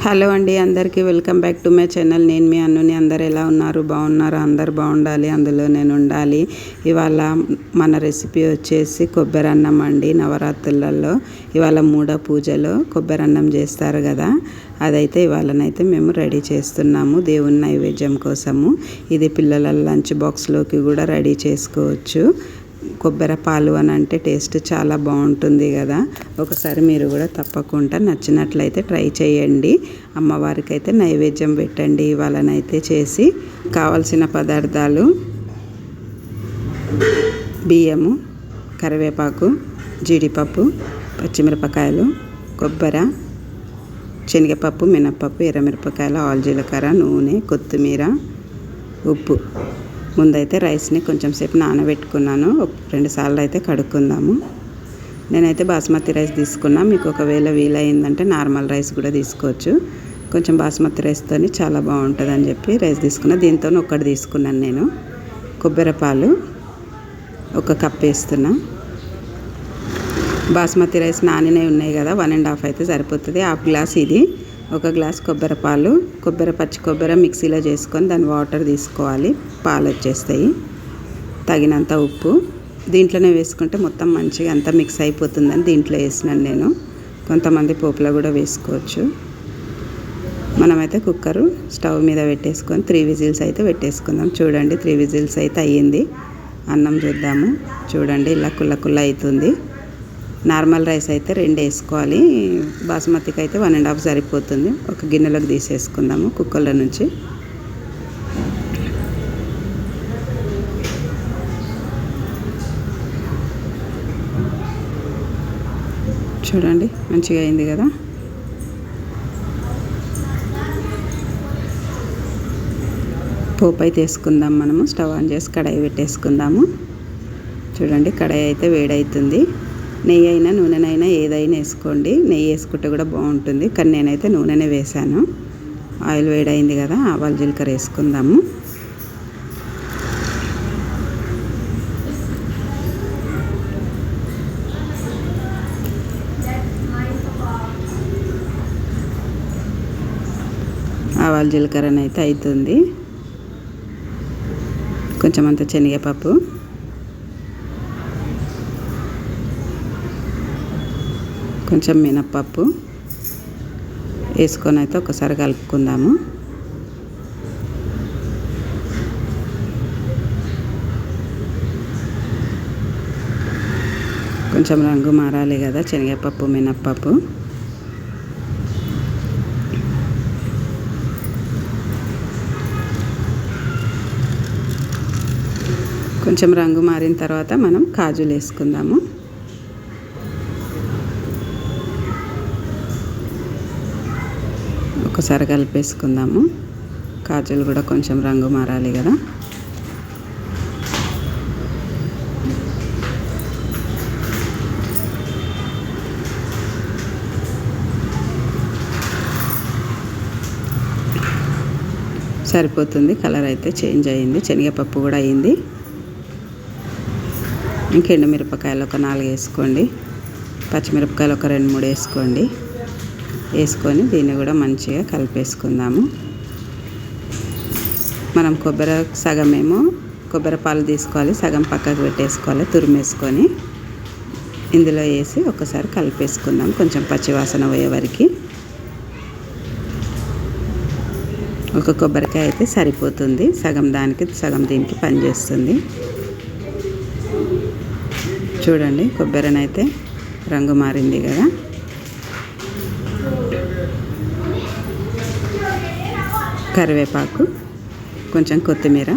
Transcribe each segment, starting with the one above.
Hello అండి, అందరికీ welcome back to my channel. నేను మీ అన్నుని. అందరు ఎలా ఉన్నారు? బాగున్నారా? అందరు బాగుండాలి, అందులో నేను ఉండాలి. ఇవాళ మన రెసిపీ వచ్చేసి కొబ్బరి అన్నం అండి. నవరాత్రులలో ఇవాళ 3వ పూజలో కొబ్బరి అన్నం చేస్తారు కదా, అదైతే ఇవాళనైతే మేము రెడీ చేస్తున్నాము దేవుని నైవేద్యం కోసము. ఇది పిల్లల లంచ్ బాక్స్లోకి కూడా రెడీ చేసుకోవచ్చు. కొబ్బరి పాలు అని అంటే టేస్ట్ చాలా బాగుంటుంది కదా. ఒకసారి మీరు కూడా తప్పకుండా నచ్చినట్లయితే ట్రై చేయండి. అమ్మవారికి అయితే నైవేద్యం పెట్టండి ఇవాళనైతే చేసి. కావలసిన పదార్థాలు: బియ్యము, కరివేపాకు, జీడిపప్పు, పచ్చిమిరపకాయలు, కొబ్బరి, శనగపప్పు, మినప్పప్పు, ఎర్రమిరపకాయలు, ఆలు, జీలకర్ర, నూనె, కొత్తిమీర, ఉప్పు. ముందైతే రైస్ని కొంచెం సేపు నానబెట్టుకున్నాను. 2 సార్లు అయితే కడుక్కుందాము. నేనైతే బాస్మతి రైస్ తీసుకున్నా. మీకు ఒకవేళ వీలైందంటే నార్మల్ రైస్ కూడా తీసుకోవచ్చు. కొంచెం బాస్మతి రైస్తో చాలా బాగుంటుంది అని చెప్పి రైస్ తీసుకున్నా. దీంతో ఒకటి తీసుకున్నాను నేను. కొబ్బరి పాలు 1 కప్ వేస్తున్నా. బాస్మతి రైస్ నానినవి ఉన్నాయి కదా, 1.5 అయితే సరిపోతుంది. 1/2 గ్లాస్ ఇది. 1 గ్లాస్ కొబ్బరి పాలు. పచ్చి కొబ్బరి మిక్సీలో చేసుకొని దాని వాటర్ తీసుకోవాలి, పాలు వచ్చేస్తాయి. తగినంత ఉప్పు దీంట్లోనే వేసుకుంటే మొత్తం మంచిగా అంతా మిక్స్ అయిపోతుందని దీంట్లో వేసినాను నేను. కొంతమంది పోపులో కూడా వేసుకోవచ్చు. మనమైతే కుక్కరు స్టవ్ మీద పెట్టేసుకొని 3 విజిల్స్ అయితే పెట్టేసుకుందాం. చూడండి, 3 విజిల్స్ అయితే అయ్యింది. అన్నం చూద్దాము. చూడండి, ఇలా కుల్ల కుల్ల అవుతుంది. నార్మల్ రైస్ అయితే 2 వేసుకోవాలి. బాస్మతికి అయితే 1.5 సరిపోతుంది. ఒక గిన్నెలోకి తీసేసుకుందాము కుక్కర్లో నుంచి. చూడండి, మంచిగా అయింది కదా. పోపు అయితే వేసుకుందాం మనము. స్టవ్ ఆన్ చేసి కడాయి పెట్టేసుకుందాము. చూడండి, కడాయి అయితే వేడవుతుంది. నెయ్యి అయినా నూనెనైనా ఏదైనా వేసుకోండి. నెయ్యి వేసుకుంటే కూడా బాగుంటుంది, కానీ నేనైతే నూనెనే వేసాను. ఆయిల్ వేడైంది కదా, ఆవాలు జీలకర్ర వేసుకుందాము. ఆవాలు జీలకర్రనైతే అవుతుంది. కొంచెం అంత శనగపప్పు, కొంచెం మినప్పప్పు వేసుకొని అయితే ఒకసారి కలుపుకుందాము. కొంచెం రంగు మారాలి కదా శనగపప్పు, మినప్పప్పు. కొంచెం రంగు మారిన తర్వాత మనం కాజులు వేసుకుందాము. ఒకసారి కలిపేసుకుందాము. కాజులు కూడా కొంచెం రంగు మారాలి కదా. సరిపోతుంది. కలర్ అయితే చేంజ్ అయ్యింది. శనగపప్పు కూడా అయింది. ఇంకెండు మిరపకాయలు ఒక 4 వేసుకోండి. పచ్చిమిరపకాయలు ఒక 2-3 వేసుకోండి. వేసుకొని దీన్ని కూడా మంచిగా కలిపేసుకుందాము. మనం సగమేమో కొబ్బరి పాలు తీసుకోవాలి, సగం పక్కకు పెట్టేసుకోవాలి. తురిమేసుకొని ఇందులో వేసి ఒకసారి కలిపేసుకుందాం కొంచెం పచ్చివాసన పోయే వరకు. ఒక కొబ్బరికాయ అయితే సరిపోతుంది. సగం దానికి సగం దీనికి పనిచేస్తుంది. చూడండి, కొబ్బరినైతే రంగు మారింది కదా. కరివేపాకు, కొంచెం కొత్తిమీర,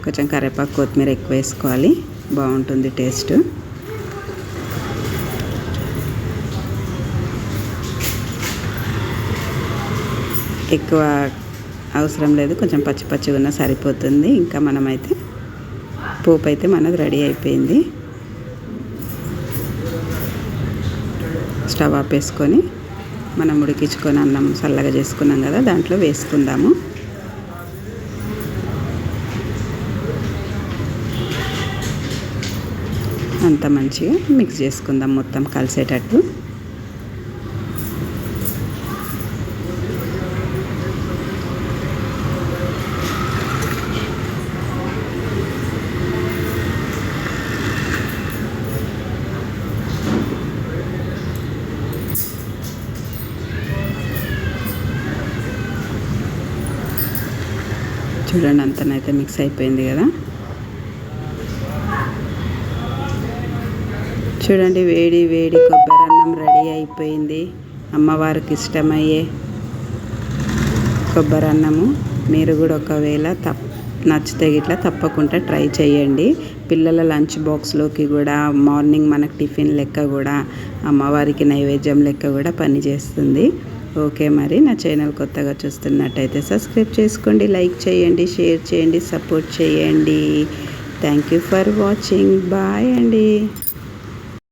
కొంచెం కరివేపాకు కొత్తిమీర ఎక్కువ వేసుకోవాలి, బాగుంటుంది టేస్ట్. ఎక్కువ అవసరం లేదు, కొంచెం పచ్చి పచ్చిగా ఉన్నా సరిపోతుంది. ఇంకా మనమైతే పోపు అయితే మనది రెడీ అయిపోయింది. స్టవ్ ఆపేసుకొని మనం ఉడికించుకొని అన్నం చల్లగా చేసుకున్నాం కదా, దాంట్లో వేసుకుందాము. అంత మంచిగా మిక్స్ చేసుకుందాం మొత్తం కలిసేటట్టు. చూడండి అంతనైతే మిక్స్ అయిపోయింది కదా. చూడండి వేడి వేడి కొబ్బరి అన్నం రెడీ అయిపోయింది. అమ్మవారికి ఇష్టమయ్యే కొబ్బరి అన్నము. మీరు కూడా ఒకవేళ నచ్చితే ఇట్లా తప్పకుండా ట్రై చేయండి. పిల్లల లంచ్ బాక్స్లోకి కూడా, మార్నింగ్ మనకు టిఫిన్ లెక్క కూడా, అమ్మవారికి నైవేద్యం లెక్క కూడా పనిచేస్తుంది. ఓకే, మరి నా ఛానల్ కొత్తగా చూస్తున్నట్టయితే సబ్స్క్రైబ్ చేసుకోండి, లైక్ చేయండి, షేర్ చేయండి, సపోర్ట్ చేయండి. Thank you for watching. Bye అండి.